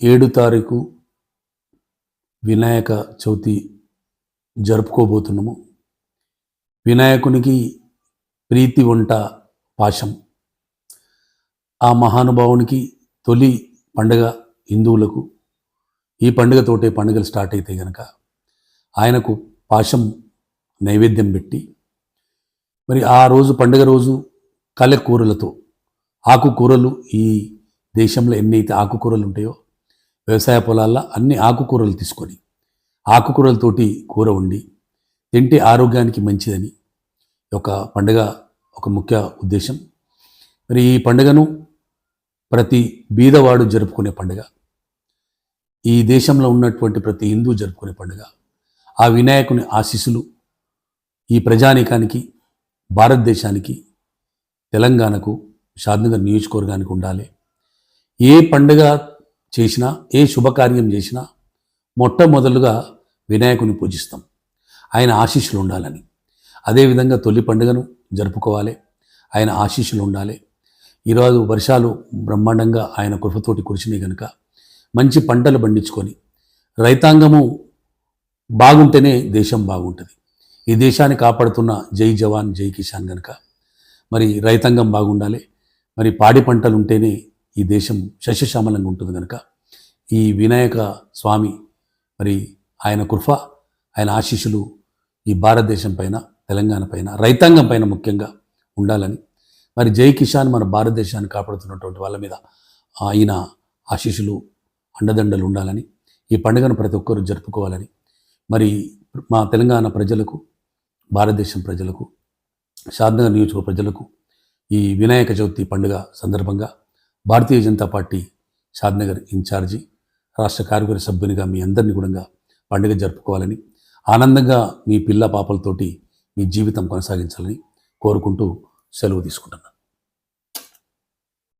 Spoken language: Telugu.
7 తారీఖు వినాయక చవితి జరుపుకోబోతున్నాము. వినాయకునికి ప్రీతి వంట పాశం. ఆ మహానుభావునికి తొలి పండుగ హిందువులకు. ఈ పండుగతోటే పండుగలు స్టార్ట్ అవుతాయి కనుక ఆయనకు పాశం నైవేద్యం పెట్టి, మరి ఆ రోజు పండుగ రోజు కలెకూరలతో, ఆకుకూరలు, ఈ దేశంలో ఎన్నైతే ఆకుకూరలు ఉంటాయో వ్యవసాయ పొలాల్లో అన్ని ఆకుకూరలు తీసుకొని ఆకుకూరలతోటి కూర వండి తింటే ఆరోగ్యానికి మంచిదని ఒక పండుగ, ఒక ముఖ్య ఉద్దేశం. మరి ఈ పండుగను ప్రతి బీదవాడు జరుపుకునే పండుగ, ఈ దేశంలో ఉన్నటువంటి ప్రతి హిందూ జరుపుకునే పండుగ. ఆ వినాయకుని ఆశీస్సులు ఈ ప్రజానీకానికి, భారతదేశానికి, తెలంగాణకు, షాద్నగర్ నియోజకవర్గానికి ఉండాలి. ఏ పండుగ చేసినా, ఏ శుభకార్యం చేసినా మొట్టమొదలుగా వినాయకుని పూజిస్తాం, ఆయన ఆశీస్సులు ఉండాలని. అదేవిధంగా తొలి పండుగను జరుపుకోవాలి, ఆయన ఆశీస్సులు ఉండాలి. ఈరోజు వర్షాలు బ్రహ్మాండంగా ఆయన కృపతోటి కురిసినాయి కనుక మంచి పంటలు పండించుకొని రైతాంగము బాగుంటేనే దేశం బాగుంటుంది. ఈ దేశాన్ని కాపాడుతున్న జై జవాన్ జై కిసాన్ కనుక మరి రైతాంగం బాగుండాలి. మరి పాడి పంటలు ఉంటేనే ఈ దేశం సస్యశ్యామలంగా ఉంటుంది కనుక ఈ వినాయక స్వామి మరి ఆయన కృప, ఆయన ఆశీస్సులు ఈ భారతదేశం పైన, తెలంగాణ పైన, రైతాంగం పైన ముఖ్యంగా ఉండాలని, మరి జై కిసాన్ మన భారతదేశాన్ని కాపాడుతున్నటువంటి వాళ్ళ మీద ఆయన ఆశీస్సులు, అండదండలు ఉండాలని, ఈ పండుగను ప్రతి ఒక్కరూ జరుపుకోవాలని, మరి మా తెలంగాణ ప్రజలకు, భారతదేశం ప్రజలకు, షాద్నగర్ నియోజకవర్గ ప్రజలకు ఈ వినాయక చవితి పండుగ సందర్భంగా భారతీయ జనతా పార్టీ షాద్నగర్ ఇన్ఛార్జి, రాష్ట్ర కార్యవర్గ సభ్యునిగా మీ అందరినీ కూడా పండుగ జరుపుకోవాలని, ఆనందంగా మీ పిల్ల పాపలతోటి మీ జీవితం కొనసాగించాలని కోరుకుంటూ సెలవు తీసుకుంటున్నాను.